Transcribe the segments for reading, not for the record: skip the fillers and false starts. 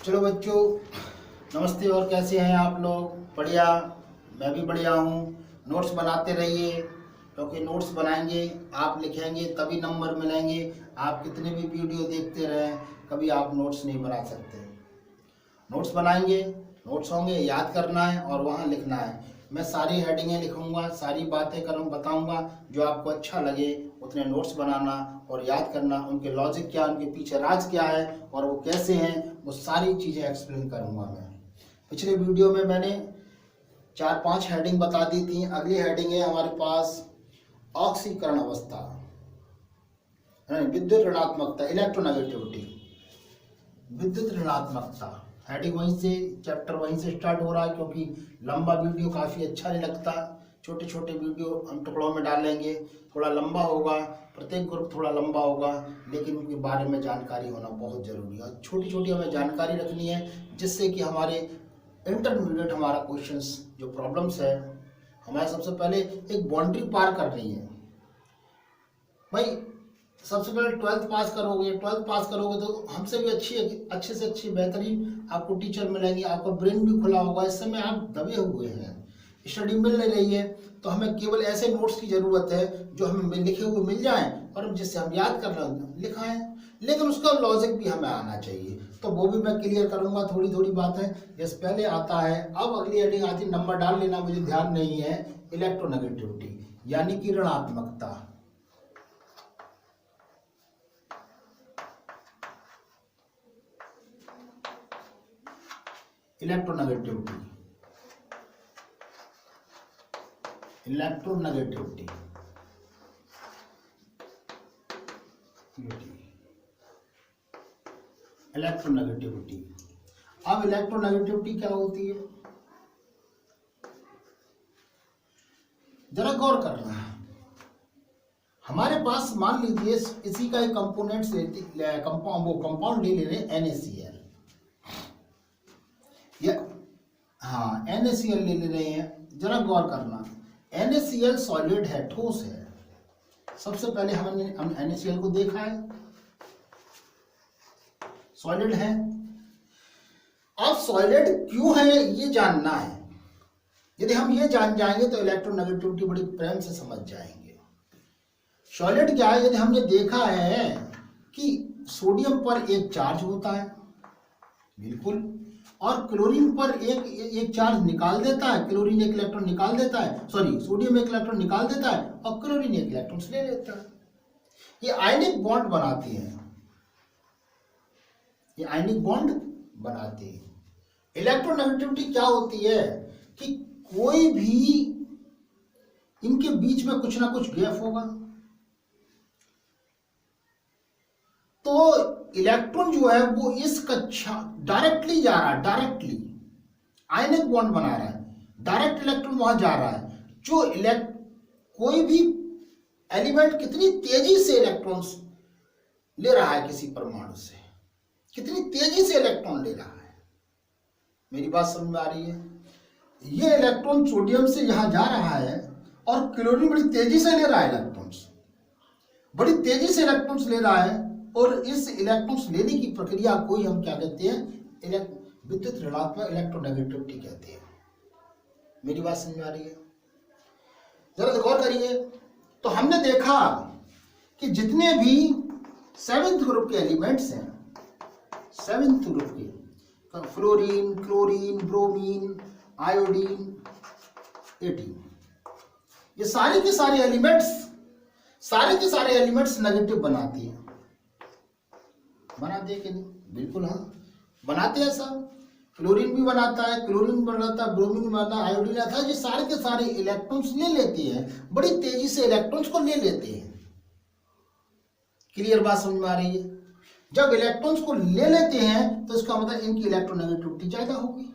चलो बच्चों, नमस्ते। और कैसे हैं आप लोग? बढ़िया। मैं भी बढ़िया हूँ। नोट्स बनाते रहिए, क्योंकि नोट्स बनाएंगे, आप लिखेंगे तभी नंबर मिलेंगे। आप कितने भी वीडियो देखते रहें, कभी आप नोट्स नहीं बना सकते। नोट्स बनाएंगे, नोट्स होंगे, याद करना है और वहाँ लिखना है। मैं सारी हेडिंगें लिखूंगा, सारी बातें करूँ बताऊंगा। जो आपको अच्छा लगे उतने नोट्स बनाना और याद करना। उनके लॉजिक क्या, उनके पीछे राज क्या है और वो कैसे हैं, वो सारी चीज़ें एक्सप्लेन करूंगा मैं। पिछले वीडियो में मैंने 4-5 हेडिंग बता दी थी। अगली हेडिंग है हमारे पास ऑक्सीकरण अवस्था, विद्युत ऋणात्मकता, इलेक्ट्रोनेगेटिविटी, विद्युत ऋणात्मकता। हेडिंग वहीं से, चैप्टर वहीं से स्टार्ट हो रहा है, क्योंकि लंबा वीडियो काफ़ी अच्छा नहीं लगता। छोटे छोटे वीडियो हम टुकड़ों में डालेंगे, थोड़ा लंबा होगा, प्रत्येक ग्रुप थोड़ा लंबा होगा, लेकिन उनके बारे में जानकारी होना बहुत ज़रूरी है। छोटी छोटी हमें जानकारी रखनी है, जिससे कि हमारे इंटरमीडिएट हमारा क्वेश्चंस जो प्रॉब्लम्स है, हमारे सबसे पहले एक बाउंड्री पार करनी है भाई। सबसे पहले 12th पास करोगे, 12th पास करोगे तो हमसे भी अच्छे से अच्छी बेहतरीन आपको टीचर मिलेंगे, आपका ब्रेन भी खुला होगा। इस समय आप दबे हुए हैं, स्टडी मिल नहीं रही है, तो हमें केवल ऐसे नोट्स की ज़रूरत है जो हमें लिखे हुए मिल जाएं और जिससे हम याद कर रहे लिखाएं, लेकिन उसका लॉजिक भी हमें आना चाहिए। तो वो भी मैं क्लियर करूंगा, थोड़ी थोड़ी बातें। जैसे पहले आता है, अब अगली हेडिंग आती है, नंबर डाल लेना, मुझे ध्यान नहीं है, इलेक्ट्रोनेगेटिविटी यानी कि ऋणात्मकता। इलेक्ट्रोनेगेटिविटी, इलेक्ट्रोनेगेटिविटी, इलेक्ट्रोनेगेटिविटी। अब इलेक्ट्रोनेगेटिविटी क्या होती है, जरा गौर करना है। हमारे पास मान लीजिए इसी का एक कंपोनेंट्स कंपाउंड ले रहे हैं NaCl, या हाँ NaCl ले रहे हैं। जरा गौर करना, NaCl सॉलिड है, ठोस है। सबसे पहले हम NaCl को देखा है, सॉलिड है। अब सॉलिड क्यों है ये जानना है। यदि हम ये जान जाएंगे तो इलेक्ट्रोनेगेटिविटी बड़ी प्रेम से समझ जाएंगे। सॉलिड क्या है, यदि हमने देखा है कि सोडियम पर एक चार्ज होता है, बिल्कुल, और क्लोरीन पर एक चार्ज निकाल देता है। क्लोरीन एक इलेक्ट्रॉन निकाल देता है, सॉरी सोडियम एक इलेक्ट्रॉन निकाल देता है और क्लोरीन एक इलेक्ट्रॉन ले लेता है। ये आयनिक बॉन्ड बनाती है, ये आयनिक बॉन्ड बनाती है। इलेक्ट्रोनेगेटिविटी क्या होती है कि कोई भी इनके बीच में कुछ ना कुछ गैप होगा, तो इलेक्ट्रॉन जो है वो इस कक्षा डायरेक्टली जा रहा है, डायरेक्टली आयनिक बॉन्ड बना रहा है, डायरेक्ट इलेक्ट्रॉन वहां जा रहा है। जो कोई भी एलिमेंट कितनी तेजी से इलेक्ट्रॉन्स ले रहा है किसी परमाणु से, कितनी तेजी से इलेक्ट्रॉन ले रहा है, मेरी बात समझ में आ रही है। ये इलेक्ट्रॉन सोडियम से यहां जा रहा है और क्लोरीन बड़ी तेजी से ले रहा है इलेक्ट्रॉन्स, बड़ी तेजी से इलेक्ट्रॉन्स ले रहा है। और इस इलेक्ट्रॉन्स लेने की प्रक्रिया को ही हम क्या कहते हैं, विद्युत ऋणात्मक इलेक्ट्रोनेगेटिविटी कहते हैं। मेरी बात समझ में आ रही है? जरा गौर करिए। तो हमने देखा कि जितने भी 7th ग्रुप के एलिमेंट्स हैं, 7th ग्रुप के, फ्लोरीन, क्लोरीन, ब्रोमीन, आयोडीन, 18, ये सारे के सारे एलिमेंट्स नेगेटिव बनाती है। बनाते हैं कि नहीं? बिल्कुल हाँ, बनाते हैं सब। क्लोरीन भी बनाता है, क्लोरीन बनाता है, ब्रोमीन भी बनाता है, आयोडीन आता है। ये सारे के सारे इलेक्ट्रॉन्स ले लेते हैं, बड़ी तेजी से इलेक्ट्रॉन्स को ले लेते हैं। क्लियर बात समझ में आ रही है? जब इलेक्ट्रॉन्स को ले लेते हैं तो इसका मतलब इनकी इलेक्ट्रोनेगेटिविटी ज्यादा होगी।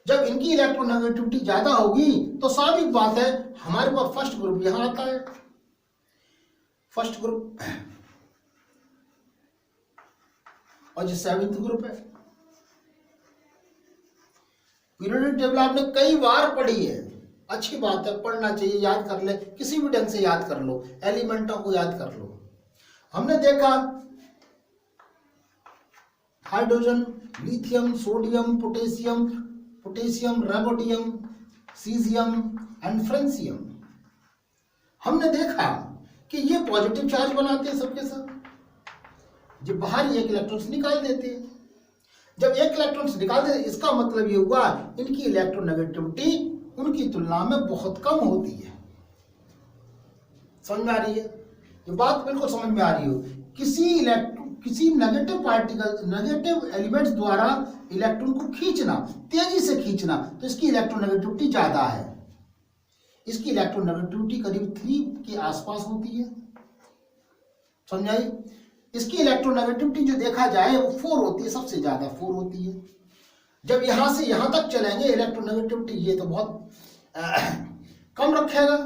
जब इनकी इलेक्ट्रोनेगेटिविटी ज्यादा होगी तो स्वाभाविक बात है हमारे पास फर्स्ट ग्रुप यहां आता है, फर्स्ट ग्रुप, और जो 7th ग्रुप है। पीरियोडिक टेबल आपने कई बार पढ़ी है, अच्छी बात है, पढ़ना चाहिए, याद कर ले, किसी भी ढंग से याद कर लो, एलिमेंटों को याद कर लो। हमने देखा hydrogen, lithium, sodium, potassium, rubidium, caesium and francium. हमने देखा कि ये पॉजिटिव चार्ज बनाते हैं सबके सब, जब बाहर एक इलेक्ट्रॉन्स निकाल देते हैं। जब एक इलेक्ट्रॉन्स निकाल देते, इसका मतलब ये हुआ इनकी इलेक्ट्रोनेगेटिविटी उनकी तुलना में बहुत कम होती है। समझ में आ रही है ये बात? बिल्कुल समझ में आ रही हो। किसी नेगेटिव पार्टिकल, नेगेटिव एलिमेंट्स द्वारा इलेक्ट्रॉन को खींचना, तेजी से खींचना, तो इसकी इलेक्ट्रोनेगेटिविटी ज्यादा है। इसकी इलेक्ट्रोनेगेटिविटी करीब 3 के आसपास होती है। समझाई? इसकी इलेक्ट्रोनेगेटिविटी जो देखा जाए वो 4 होती है, सबसे ज्यादा 4 होती है। जब यहां से यहां तक चलेंगे इलेक्ट्रोनेगेटिविटी ये तो बहुत कम रखेगा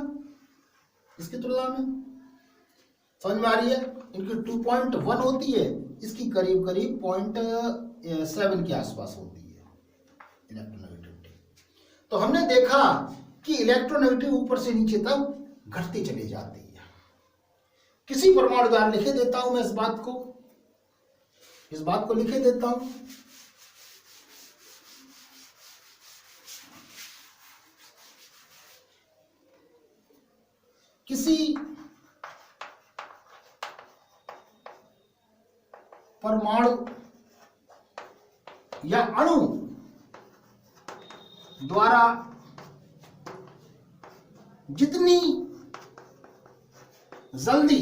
इसकी तुलना में। समझ में आ रही है? इनकी 2.1 होती है, इसकी करीब 0.7 के आसपास होती है इलेक्ट्रोनेगेटिविटी। तो हमने देखा कि इलेक्ट्रोनेगेटिव ऊपर से नीचे तक घटती चली जाती है। किसी परमाणु द्वारा लिखे देता हूं मैं इस बात को लिखे देता हूं। किसी परमाणु या अणु द्वारा जितनी जल्दी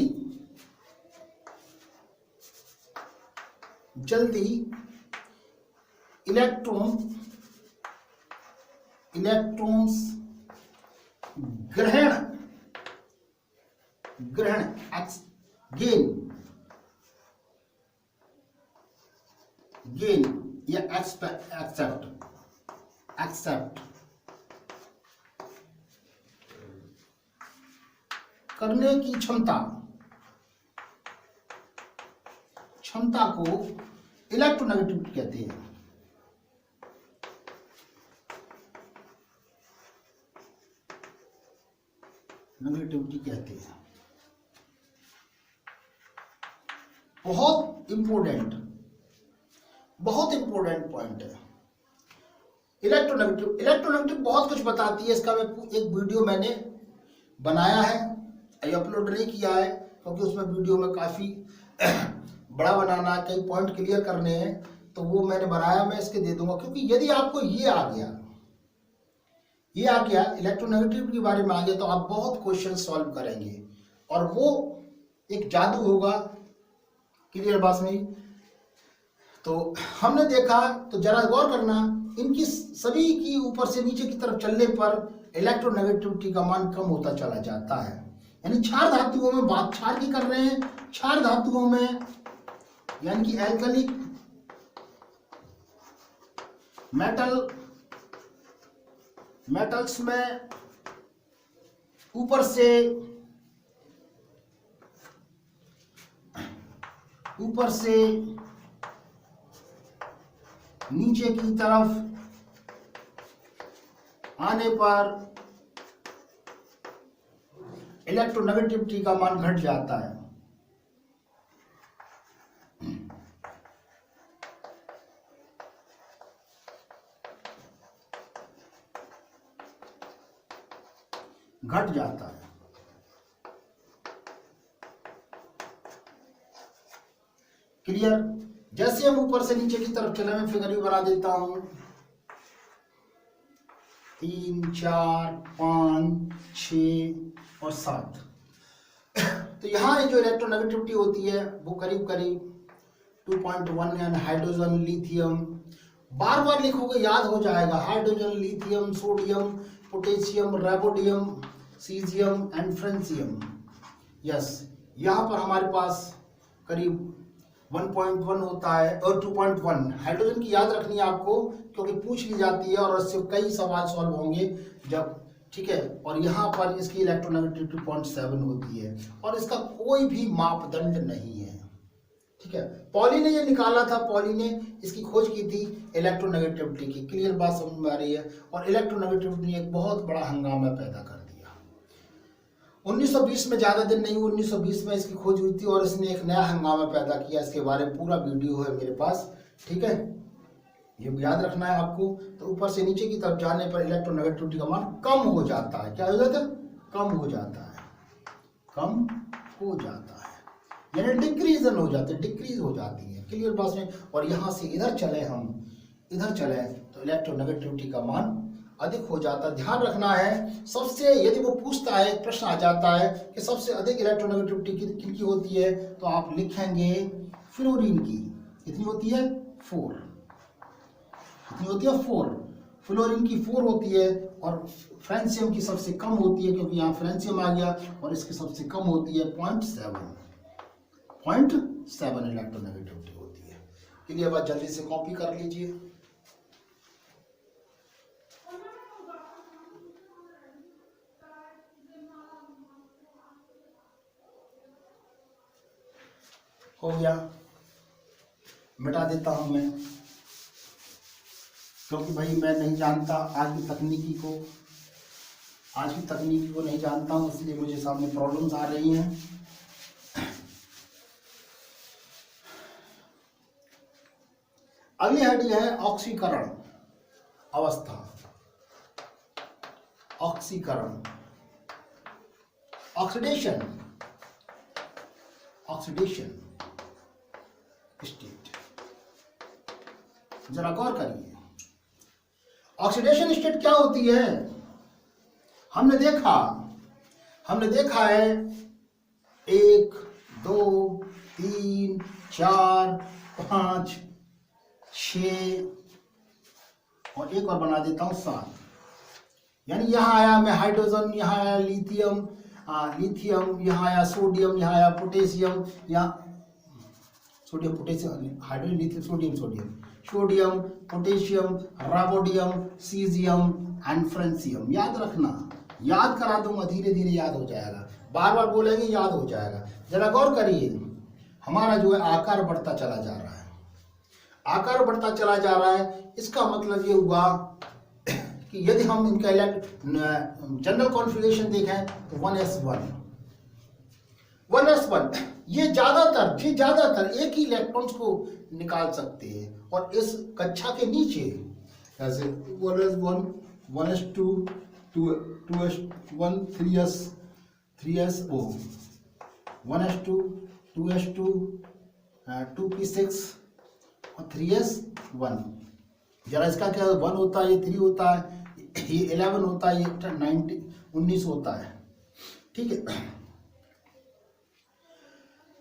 इलेक्ट्रॉन्स ग्रहण गेन या एक्सेप्ट करने की क्षमता को इलेक्ट्रोनेगेटिविटी कहते हैं। नेगेटिविटी कहते हैं। बहुत इंपॉर्टेंट पॉइंट है इलेक्ट्रोनेगेटिव बहुत कुछ बताती है। इसका मैं एक वीडियो मैंने बनाया है, अपलोड नहीं किया है क्योंकि उसमें वीडियो में काफी बड़ा बनाना, कई पॉइंट क्लियर करने हैं, तो वो मैंने बनाया, मैं इसके दे दूंगा। क्योंकि यदि आपको ये आ गया इलेक्ट्रोनेगेटिविटी के बारे में आ गया तो आप बहुत क्वेश्चन सॉल्व करेंगे और वो एक जादू होगा। क्लियर बात नहीं? तो हमने देखा, तो जरा गौर करना, इनकी सभी की ऊपर से नीचे की तरफ चलने पर इलेक्ट्रोनेगेटिविटी का मान कम होता चला जाता है। यानी क्षार धातुओं में बात क्षार की कर रहे हैं, क्षार धातुओं में यानी कि एल्कलिक मेटल्स में ऊपर से नीचे की तरफ आने पर इलेक्ट्रोनेगेटिविटी का मान घट जाता है। क्लियर? जैसे हम ऊपर से नीचे की तरफ चले, मैं फिगर भी बना देता हूं। 3, 4, 5, 6 और 7। तो यहाँ जो इलेक्ट्रोनेगेटिविटी होती है वो करीब 2.1 है। हाइड्रोजन, लिथियम, बार बार लिखोगे याद हो जाएगा। Hydrogen, lithium, sodium, potassium, rubidium, caesium and francium. Yes, यहाँ पर हमारे पास करीब 1.1 होता है और 2.1। हाइड्रोजन की याद रखनी है आपको क्योंकि पूछ ली जाती है और उससे कई सवाल सॉल्व होंगे जब, ठीक है। और यहाँ पर इसकी इलेक्ट्रोनेगेटिविटी 2.7 होती है और इसका कोई भी मापदंड नहीं है, ठीक है। पॉली ने ये निकाला था, पॉली ने इसकी खोज की थी इलेक्ट्रोनेगेटिविटी की। क्लियर बात समझ में आ रही है? और इलेक्ट्रोनेगेटिविटी ने एक बहुत बड़ा हंगामा पैदा कर दिया। 1920 में, ज्यादा दिन नहीं, 1920 में इसकी खोज हुई थी और इसने एक नया हंगामा पैदा किया। इसके बारे में पूरा वीडियो है मेरे पास, ठीक है, ये याद रखना है आपको। तो ऊपर से नीचे की तरफ जाने पर इलेक्ट्रोनेगेटिविटी का मान कम हो जाता है। क्या हो जाता है? कम हो जाता है, कम हो जाता है, यानी डिक्रीजन हो जाते हैं, डिक्रीज हो जाती है। क्लियर बात में। और यहाँ से इधर चले, हम इधर चले तो इलेक्ट्रोनेगेटिविटी का मान अधिक हो जाता है। ध्यान रखना है, सबसे यदि वो पूछता है, एक प्रश्न आ जाता है कि सबसे अधिक इलेक्ट्रोनेगेटिविटी किनकी होती है, तो आप लिखेंगे फ्लोरीन की। कितनी होती है? 4। कितनी होती है? 4। फ्लोरीन की 4 होती है, और फ्रेंसियम की सबसे कम होती है, क्योंकि यहाँ फ्रेंसियम आ गया, और इसकी सबसे कम होती है 0.7 इलेक्ट्रोनेगेटिविटी होती है। क्लियर बात? जल्दी से कॉपी कर लीजिए। हो गया, मिटा देता हूं मैं, क्योंकि भाई मैं नहीं जानता आज की तकनीकी को नहीं जानता हूं, इसलिए मुझे सामने प्रॉब्लम्स आ रही हैं। अगली हेडिंग है ऑक्सीकरण अवस्था। ऑक्सीकरण, ऑक्सीडेशन, ऑक्सीडेशन स्टेट। जरा गौर करिए, ऑक्सीडेशन स्टेट क्या होती है? हमने देखा है 1 2 3 4 5 6 और एक और बना देता हूं 7। यानी यहां आया मैं हाइड्रोजन, यहां आया लिथियम, यहाँ आया सोडियम, यहाँ आया पोटेशियम, यहाँ sodium potassium, hydrogen lithium sodium potassium, rubidium, caesium and francium. याद रखना, याद करा दूंगा, धीरे धीरे याद हो जाएगा, बार बार बोलेंगे याद हो जाएगा। जरा गौर करिए, हमारा जो है आकार बढ़ता चला जा रहा है, आकार बढ़ता चला जा रहा है। इसका मतलब ये हुआ कि यदि हम इनका जनरल कॉन्फ़िगरेशन देखें तो 1s1 ये ज्यादातर एक ही इलेक्ट्रॉन्स को निकाल सकते हैं। और इस कक्षा के नीचे ऐसे 1s1 1s2 2s1 3s0 1s2 2s2 2p6 और 3s1। जरा इसका क्या 1 होता है, ये 3 होता है, ये 11 होता है, ये 19 होता है। ठीक है,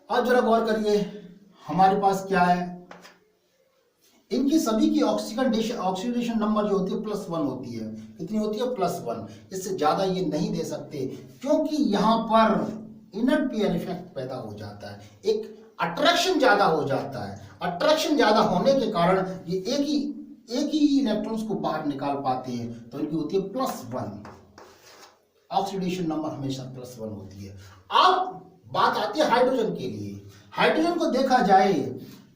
अब जरा गौर करिए, हमारे पास क्या है, इनकी सभी की ऑक्सीडेशन नंबर जो होती है +1 होती है। कितनी होती है? +1। इससे ज्यादा ये नहीं दे सकते, क्योंकि यहां पर इनर्ट पेयर इफेक्ट पैदा हो जाता है, एक अट्रैक्शन ज्यादा हो जाता है। अट्रैक्शन ज्यादा होने के कारण ये एक ही इलेक्ट्रॉन्स को बाहर निकाल पाते हैं, तो इनकी होती है +1। ऑक्सीडेशन नंबर हमेशा +1 होती है। अब बात आती है हाइड्रोजन के लिए। हाइड्रोजन को देखा जाए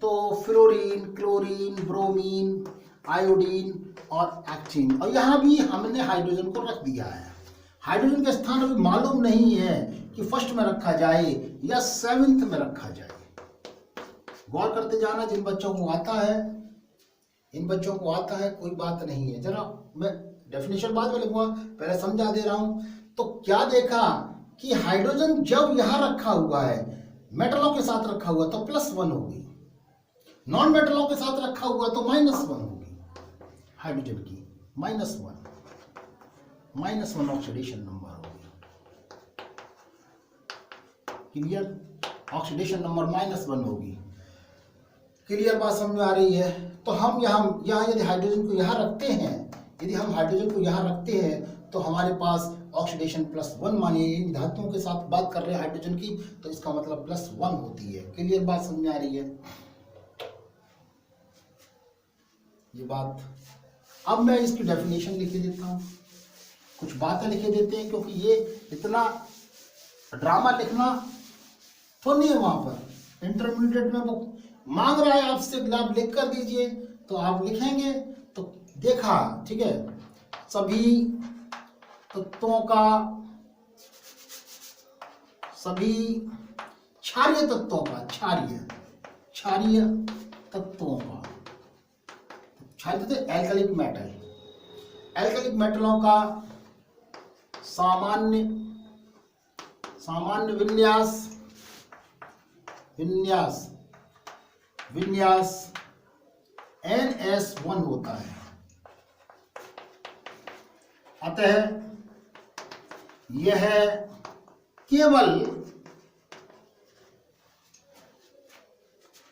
तो फ्लोरीन, क्लोरीन, ब्रोमीन, आयोडीन और एक्टिन, और यहां भी हमने हाइड्रोजन को रख दिया है। हाइड्रोजन का स्थान अभी मालूम नहीं है कि फर्स्ट में रखा जाए या 7th में रखा जाए। गौर करते जाना, जिन बच्चों को आता है, इन बच्चों को आता है, कोई बात नहीं है। जरा मैं डेफिनेशन बाद में लिखूंगा, पहले समझा दे रहा हूं। तो क्या देखा कि हाइड्रोजन जब यहां रखा हुआ है, मेटलों के साथ रखा हुआ, तो +1 होगी। नॉन मेटलों के साथ रखा हुआ तो -1 होगी। हाइड्रोजन की -1 ऑक्सीडेशन नंबर होगी। क्लियर? ऑक्सीडेशन नंबर -1 होगी। क्लियर बात समझ में आ रही है? तो हम यहाँ यदि हाइड्रोजन को यहाँ रखते हैं, तो हमारे पास ऑक्सीडेशन +1, मानिए इन धातुओं के साथ बात कर रहे हैं हाइड्रोजन की, तो इसका मतलब +1 होती है। क्लियर बात समझ में आ रही है? ये बात, अब मैं इसकी डेफिनेशन लिखे देता हूँ, कुछ बातें लिखे देते हैं, क्योंकि ये इतना ड्रामा लिखना तो नहीं है। वहां पर इंटरमीडिएट में वो मांग रहा है आपसे आप लिख कर दीजिए, तो आप लिखेंगे। तो देखा, ठीक है, सभी तत्वों का, सभी क्षारीय तत्वों का छात्र थे एल्कलिक मेटल। एल्कलिक मेटलों का सामान्य विन्यास NS1 होता है। अतः यह केवल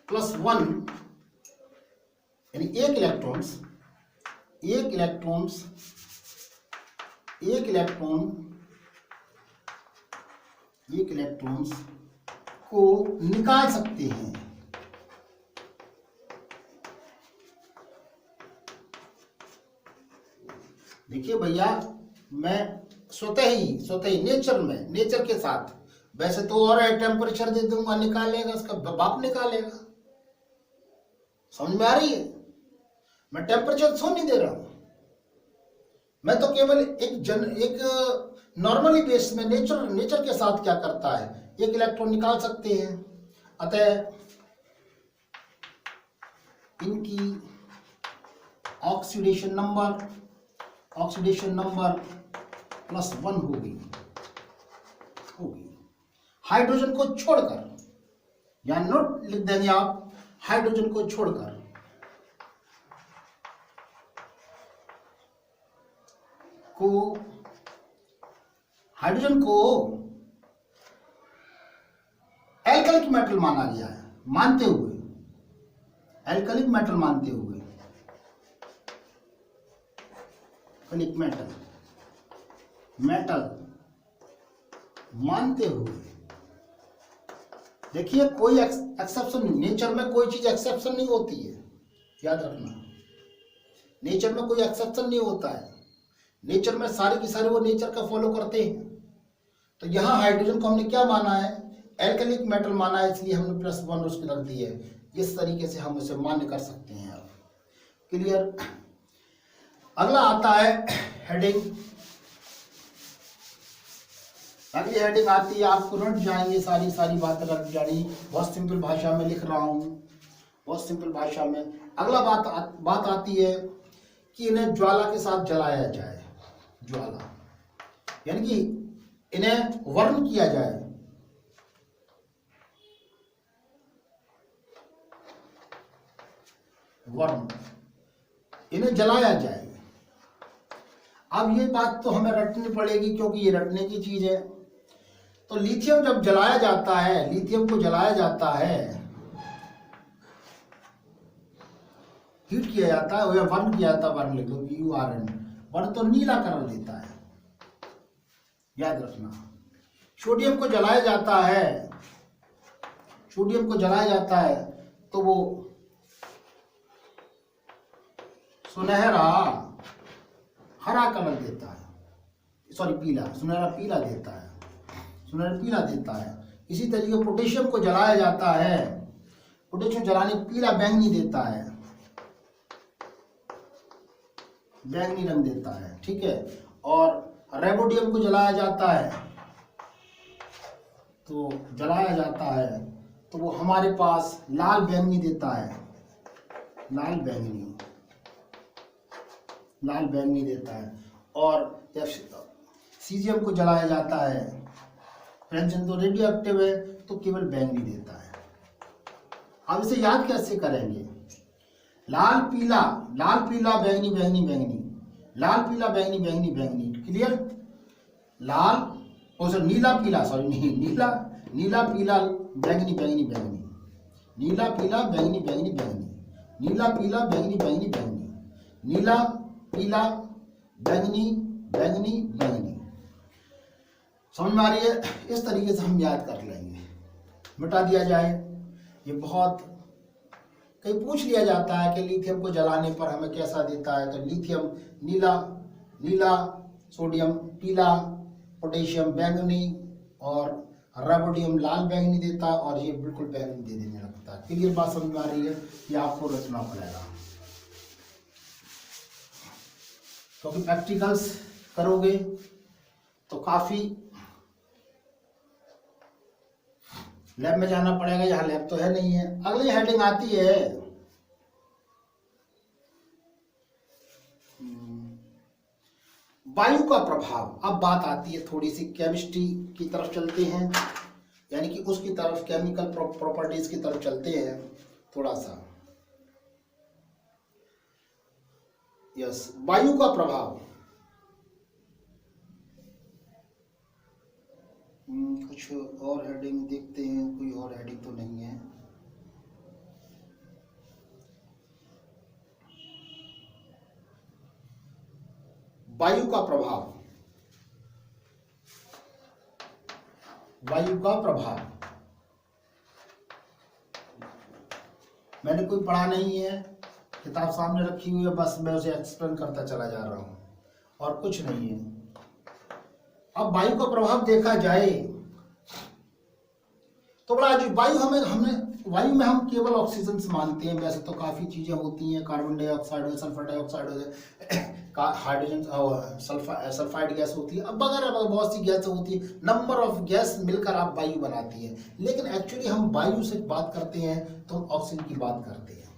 +1 यानी एक इलेक्ट्रॉन्स को निकाल सकते हैं। देखिए भैया, मैं स्वतः ही नेचर के साथ, वैसे तो और टेम्परेचर दे दूंगा, निकालेगा, उसका बाप निकालेगा। समझ में आ रही है? मैं टेम्परेचर थोड़ा नहीं दे रहा हूं, मैं तो केवल एक नॉर्मली बेस में नेचर के साथ क्या करता है, एक इलेक्ट्रॉन निकाल सकते हैं। अतः इनकी ऑक्सीडेशन नंबर +1 होगी। हाइड्रोजन को छोड़कर, या नोट लिख देंगे आप, हाइड्रोजन को छोड़कर हाइड्रोजन को एल्कलिक मेटल माना गया है, एल्कलिक मेटल मानते हुए देखिए, कोई एक्सेप्शन नहीं, नेचर में कोई चीज एक्सेप्शन नहीं होती है, याद रखना। नेचर में कोई एक्सेप्शन नहीं होता है, नेचर में सारे की सारे वो नेचर का फॉलो करते हैं। तो यहाँ हाइड्रोजन को हमने क्या माना है, एल्कलिक मेटल माना है, इसलिए हमने +1 उसकी रख दी है। इस तरीके से हम उसे मान्य कर सकते हैं। अब क्लियर? अगला आता है हेडिंग। अगली हेडिंग आती है, आपको रट जाएंगे, सारी बातें रट जानी। बहुत सिंपल भाषा में लिख रहा हूँ, बहुत सिंपल भाषा में। अगला बात आती है कि इन्हें ज्वाला के साथ जलाया जाए। ज्वाला यानी कि इन्हें वर्न किया जाए। वर्न, इन्हें जलाया जाए। अब ये बात तो हमें रटनी पड़ेगी, क्योंकि ये रटने की चीज है। तो लिथियम जब जलाया जाता है, लिथियम को जलाया जाता है, हीट किया जाता है, या वर्न किया जाता है, वर्न लिख लो, URN। वर्न तो नीला कलर देता है, याद रखना। सोडियम को जलाया जाता है, तो वो सुनहरा हरा कलर देता है, सॉरी पीला, सुनहरा पीला देता है। इसी तरीके पोटेशियम को जलाया जाता है, पोटेशियम जलाने पीला बैंगनी देता है, बैंगनी रंग देता है, ठीक है। और रेबोडियम को जलाया जाता है, तो वो हमारे पास लाल बैंगनी देता है, लाल बैंगनी देता है। और जब सीजियम को जलाया जाता है, फ्रेंचन तो रेडियो एक्टिव है, तो केवल बैंगनी देता है। अब इसे याद कैसे करेंगे? लाल पीला बैंगनी, लाल पीला बैंगनी, क्लियर? नीला पीला बैंगनी, नीला पीला बैंगनी, नीला पीला बैंगनी। समझ में आ रही है? इस तरीके से हम याद कर लेंगे। मिटा दिया जाए, ये बहुत कहीं पूछ लिया जाता है कि लिथियम को जलाने पर हमें कैसा देता है। तो लिथियम नीला, सोडियम पीला, पोटेशियम बैंगनी, और रेबोडियम लाल बैंगनी देता है, और ये बिल्कुल बैंगनी दे देने लगता है। क्लियर बात समझ में आ रही है? ये आपको रचना पड़ेगा, क्योंकि प्रैक्टिकल्स करोगे तो काफी लैब में जाना पड़ेगा। यहाँ लैब तो है नहीं है। अगली हेडिंग आती है वायु का प्रभाव। अब बात आती है थोड़ी सी केमिस्ट्री की तरफ चलते हैं, यानी कि उसकी तरफ, केमिकल प्रॉपर्टीज की तरफ चलते हैं थोड़ा सा। यस, वायु का प्रभाव। कुछ और हेडिंग देखते हैं, कोई और हेडिंग तो नहीं है। वायु का प्रभाव, वायु का प्रभाव मैंने कोई पढ़ा नहीं है, किताब सामने रखी हुई है, बस मैं उसे एक्सप्लेन करता चला जा रहा हूं और कुछ नहीं है। अब वायु का प्रभाव देखा जाए तो बड़ा अजीब। वायु में हम केवल ऑक्सीजन से मानते हैं, वैसे तो काफी चीजें होती हैं, कार्बन डाइऑक्साइड हो, सल्फर डाइऑक्साइड हो, हाइड्रोजन, सल्फाइड गैस होती है, अब वगैरह बहुत सी गैस होती है, नंबर ऑफ गैस मिलकर आप वायु बनाती है। लेकिन एक्चुअली हम वायु से बात करते हैं तो हम ऑक्सीजन की बात करते हैं।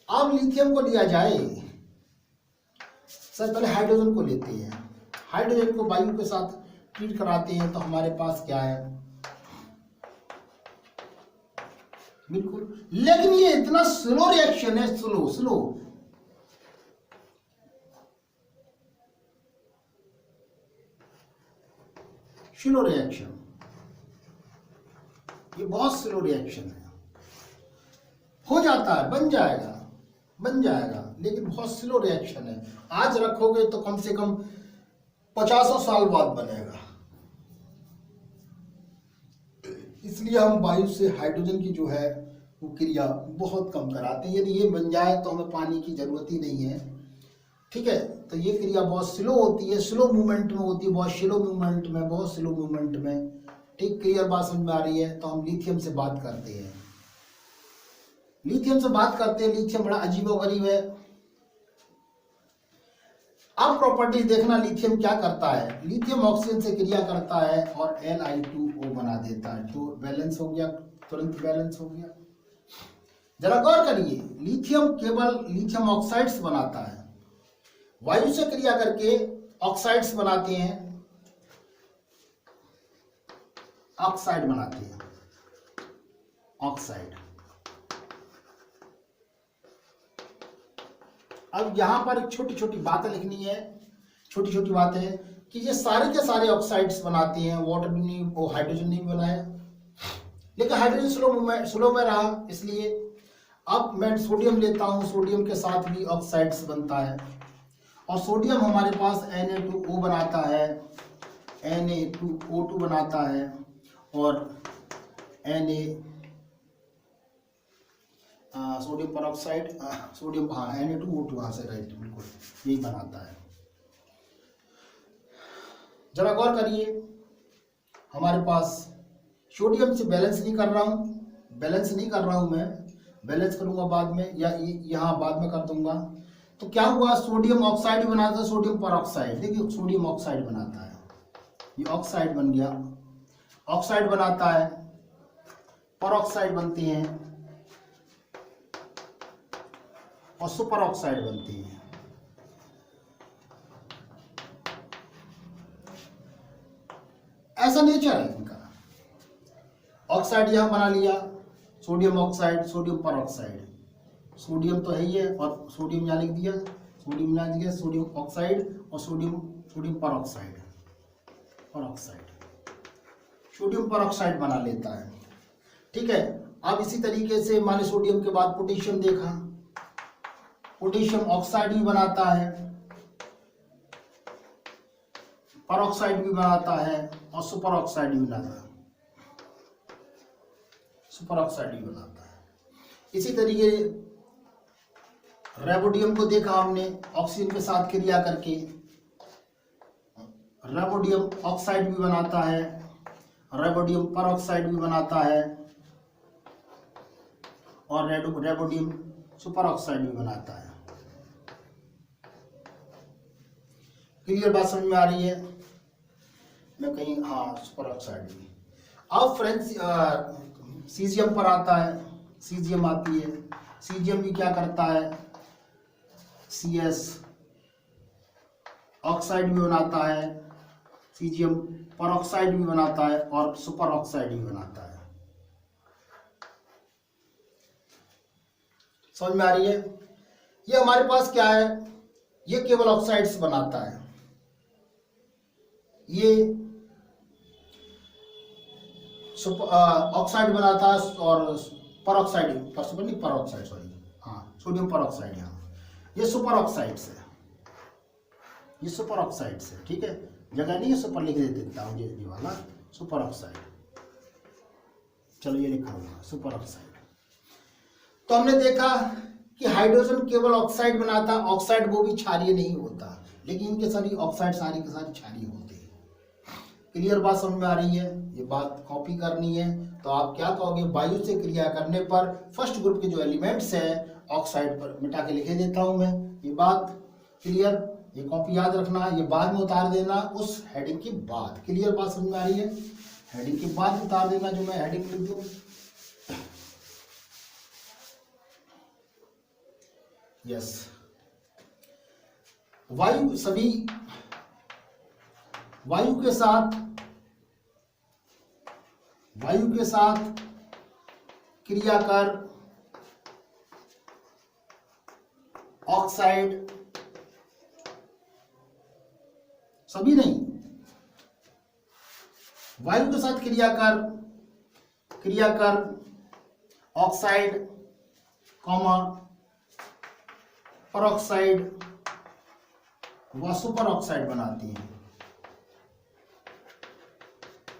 अब लिथियम को लिया जाए, सर पहले हाइड्रोजन को लेते हैं, हाइड्रोजन को वायु के साथ ट्रीट कराते हैं तो हमारे पास क्या है, बिल्कुल। लेकिन ये इतना स्लो रिएक्शन है, स्लो रिएक्शन, ये बहुत स्लो रिएक्शन है। हो जाता है, बन जाएगा, लेकिन बहुत स्लो रिएक्शन है। आज रखोगे तो कम से कम 50 साल बाद बनेगा। इसलिए हम वायु से हाइड्रोजन की जो है वो क्रिया बहुत कम कराते हैं। यदि ये बन जाए तो हमें पानी की जरूरत ही नहीं है, ठीक है। तो ये क्रिया बहुत स्लो होती है, स्लो मूवमेंट में होती है, बहुत स्लो मूवमेंट में, ठीक। क्लियर बात समझ में आ रही है। तो हम लिथियम से बात करते हैं, लिथियम बड़ा अजीबोगरीब है। अब प्रॉपर्टीज देखना, लिथियम क्या करता है, लिथियम ऑक्सीजन से क्रिया करता है और Li2O बना देता है, तो बैलेंस हो गया, तुरंत बैलेंस हो गया। जरा गौर करिए, लिथियम ऑक्साइड्स बनाता है, वायु से क्रिया करके ऑक्साइड्स बनाते हैं, ऑक्साइड। अब यहां पर छोटी छोटी बातें लिखनी है, छोटी बातें कि ये सारे के सारे ऑक्साइड्स बनाते हैं, वाटर भी नहीं, वो हाइड्रोजन नहीं बनाया, लेकिन हाइड्रोजन स्लो में रहा, इसलिए अब मैं सोडियम लेता हूं, सोडियम के साथ भी ऑक्साइड्स बनता है, और सोडियम हमारे पास Na2O बनाता है, Na2O2 बनाता है, और सोडियम पर ऑक्साइड, सोडियम, हाँ, Na2O2, वहां से, राइट, बिल्कुल यही बनाता है। जरा गौर करिए, हमारे पास सोडियम से बैलेंस नहीं कर रहा हूं मैं, बैलेंस करूंगा बाद में, या यहाँ बाद में कर दूंगा। तो क्या हुआ, सोडियम ऑक्साइड बनाता है, सोडियम पर ऑक्साइड, देखिए सोडियम ऑक्साइड बनाता है, ये ऑक्साइड बन गया, ऑक्साइड बनाता है, पर ऑक्साइड बनते हैं और सुपर ऑक्साइड बनती है। ऐसा नेचर है इनका। ऑक्साइड यहां बना लिया, सोडियम ऑक्साइड, सोडियम पर ऑक्साइड, सोडियम तो है ही है और सोडियम यहां लिख दिया, सोडियम ऑक्साइड और सोडियम पर ऑक्साइड, सोडियम पर ऑक्साइड बना लेता है, ठीक है। अब इसी तरीके से माने सोडियम के बाद पोटेशियम देखा, पोटेशियम ऑक्साइड भी बनाता है, परऑक्साइड भी बनाता है और सुपर ऑक्साइड भी बनाता है। इसी तरीके रेबोडियम को देखा हमने, ऑक्सीजन के साथ क्रिया करके रेबोडियम ऑक्साइड भी बनाता है, रेबोडियम परऑक्साइड भी बनाता है, और रेबोडियम सुपर ऑक्साइड भी बनाता है। क्लियर बात समझ में आ रही है? मैं कहीं, हाँ, सुपर ऑक्साइड भी। अब फ्रेंड्स, सीजियम पर आता है, सीजियम आती है, सीजियम भी क्या करता है, ऑक्साइड भी बनाता है, सीजियम परऑक्साइड भी बनाता है और सुपर ऑक्साइड भी बनाता है। समझ में आ रही है? ये हमारे पास क्या है, ये केवल ऑक्साइड्स बनाता है, ये ऑक्साइड बनाता है और परऑक्साइड, सुपर नहीं परऑक्साइड, सॉरी, हाँ सोडियम परऑक्साइड, यहाँ ये सुपर ऑक्साइड्स है, ये सुपर ऑक्साइड्स है, ठीक है, जगह नहीं है सुपर लिख देता हूँ, ये वाला सुपर ऑक्साइड, चलो ये लिखा हुआ सुपर ऑक्साइड। तो हमने देखा कि हाइड्रोजन केवल ऑक्साइड बनाता, ऑक्साइड वो भी क्षारीय नहीं होता, लेकिन इनके सारी ऑक्साइड सारी के सारी क्षारीय होते हैं। क्लियर बात समझ में आ रही है? ये बात कॉपी करनी है तो आप क्या कहोगे, वायु से क्रिया करने पर फर्स्ट ग्रुप के जो एलिमेंट्स है ऑक्साइड पर मिटा के लिखे देता हूं मैं, ये बात क्लियर, ये कॉपी याद रखना, ये बाद में उतार देना उस हेडिंग के बाद। क्लियर बात समझ में आ रही है? हेडिंग के बाद उतार देना जो मैं हेडिंग लिख दूं। यस, वायु सभी वायु के साथ क्रिया कर ऑक्साइड, सभी नहीं, वायु के साथ क्रिया कर ऑक्साइड कॉमा परऑक्साइड व सुपर ऑक्साइड बनाती है,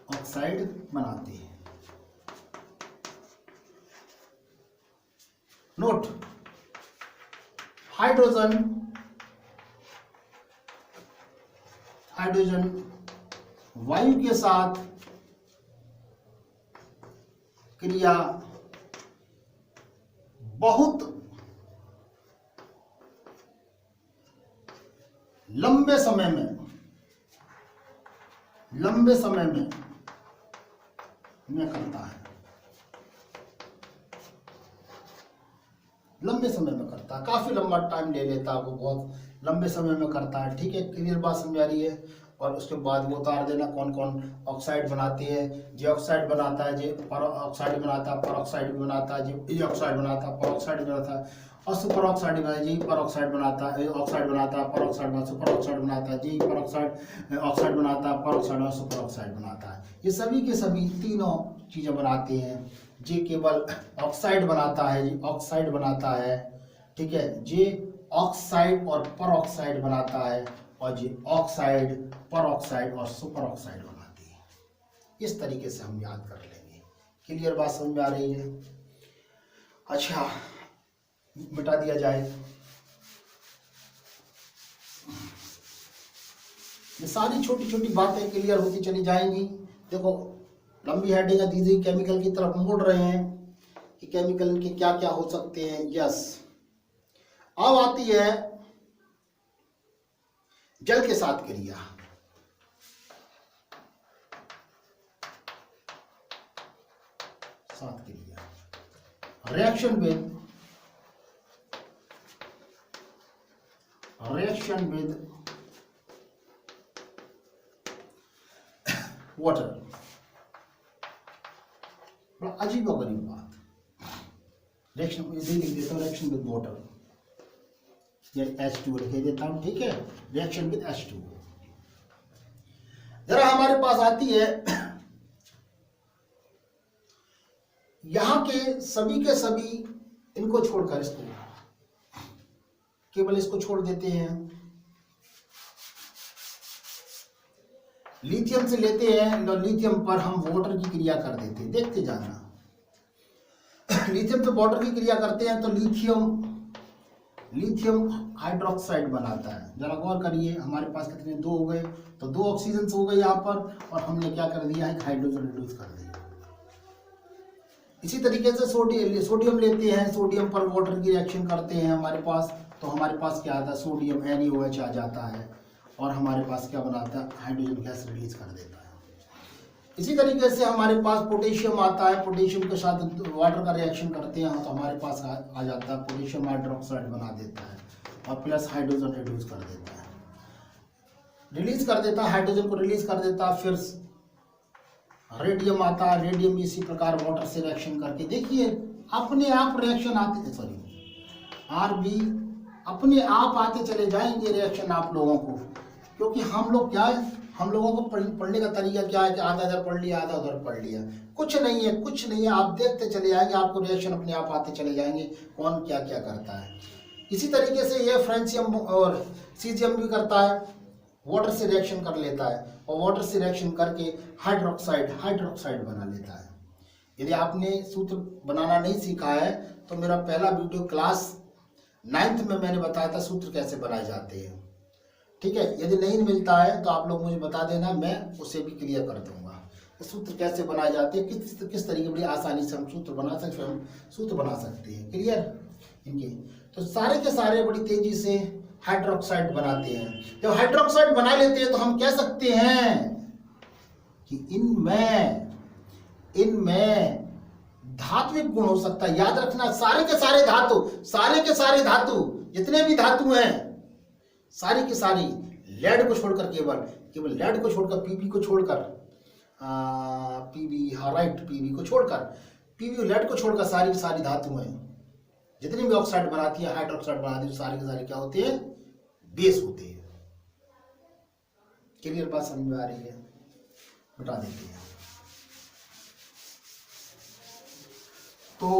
ऑक्साइड बनाती है। नोट, हाइड्रोजन वायु के साथ क्रिया बहुत लंबे समय में करता है, लंबे समय में करता है, काफी लंबा टाइम ले लेता है, वो बहुत लंबे समय में करता है, ठीक है। क्लियर बात समझ आ रही है? और उसके बाद वो उतार देना कौन कौन ऑक्साइड बनाती है, जे ऑक्साइड बनाता है, जे पर ऑक्साइड बनाता है, पर ऑक्साइड भी बनाता है, जे ई ऑक्साइड बनाता है, पर ऑक्साइड बनाता है, और सुपर ऑक्साइड बनाता है, जी पर ऑक्साइड बनाता है, ऑक्साइड बनाता है, पर ऑक्साइड बनाता है, सुपर ऑक्साइड बनाता है, जी पर ऑक्साइड बनाता है, पर ऑक्साइड और सुपर ऑक्साइड बनाता है। ये सभी के सभी तीनों चीजें बनाते हैं। जे केवल ऑक्साइड बनाता है, जी ऑक्साइड बनाता है, ठीक है, जे ऑक्साइड और पर ऑक्साइड बनाता है, और जे ऑक्साइड पर ऑक्साइड और सुपर ऑक्साइड बनाती है। इस तरीके से हम याद कर लेंगे। क्लियर बात समझ में आ रही है? अच्छा, मिटा दिया जाए। ये सारी छोटी छोटी बातें क्लियर होती चली जाएंगी। देखो, लंबी हेडिंग दीदी केमिकल की तरफ मुड़ रहे हैं कि केमिकल के क्या क्या हो सकते हैं। यस, अब आती है जल के साथ क्रिया। Reaction with water. बड़ा अजीब और गरीब बात। रिएक्शन लिख देता हूँ, रिएक्शन विद वाटर, या H2 लिख देता हूँ, ठीक है, रिएक्शन विद H2। जरा हमारे पास आती है यहां के सभी इनको छोड़कर, इसको केवल इसको छोड़ देते हैं, लिथियम से लेते हैं, तो लिथियम पर हम वाटर की क्रिया कर देते हैं। देखते जाना, लिथियम से वाटर की क्रिया करते हैं तो लिथियम हाइड्रोक्साइड बनाता है। जरा गौर करिए, हमारे पास कितने, 2 हो गए, तो 2 ऑक्सीजन हो गए यहाँ पर, और हमने क्या कर दिया है, हाइड्रोजन रिड्यूस कर दिया। इसी तरीके से सोडियम लेते हैं, सोडियम पर वाटर की रिएक्शन करते हैं हमारे पास, तो हमारे पास क्या आता है, सोडियम NaOH आ जाता है, और हमारे पास क्या बनाता है, हाइड्रोजन गैस रिलीज कर देता है। इसी तरीके से हमारे पास पोटेशियम आता है, पोटेशियम के साथ वाटर का रिएक्शन करते हैं तो हमारे पास आ जाता है, पोटेशियम हाइड्रोक्साइड बना देता है और प्लस हाइड्रोजन रिड्यूस कर देता है। रिलीज कर देता है, हाइड्रोजन को रिलीज कर देता है, फिर रेडियम आता है, रेडियम भी इसी प्रकार वाटर से रिएक्शन करके देखिए अपने आप रिएक्शन आते, सॉरी आरबी अपने आप आते चले जाएंगे रिएक्शन आप लोगों को, क्योंकि हम लोग क्या है, हम लोगों को पढ़ने का तरीका क्या है कि आधा इधर पढ़ लिया आधा उधर पढ़ लिया, कुछ नहीं है कुछ नहीं है, आप देखते चले जाएंगे, आपको रिएक्शन अपने आप आते चले जाएंगे कौन क्या क्या करता है। इसी तरीके से ये फ्रेंशियम और सीजियम भी करता है, वाटर से रिएक्शन कर लेता है और वाटर से रिएक्शन करके हाइड्रोक्साइड बना लेता है। यदि आपने सूत्र बनाना नहीं सीखा है तो मेरा पहला वीडियो क्लास 9th में मैंने बताया था सूत्र कैसे बनाए जाते हैं, ठीक है। यदि नहीं मिलता है तो आप लोग मुझे बता देना, मैं उसे भी क्लियर कर दूंगा। तो सूत्र कैसे बनाए जाते हैं, किस तरीके बड़ी आसानी से हम सूत्र बना सकते हैं, क्लियर इनके। तो सारे के सारे बड़ी तेजी से हाइड्रोक्साइड बनाते हैं। जब हाइड्रोक्साइड बना लेते हैं तो हम कह सकते हैं कि इनमें धात्विक गुण हो सकता है। याद रखना सारे के सारे धातु जितने भी धातु हैं सारी की सारी लेड को छोड़कर केवल लेड को छोड़कर पीबी को छोड़कर पीबी को छोड़कर पीबी लेड को छोड़कर सारी की सारी धातुएं जितनी भी ऑक्साइड बनाती है हाइड्रोक्साइड बनाती है सारे के सारे क्या होते हैं, बेस होते हैं। क्लियर बात समझ में आ रही है, बता देते हैं।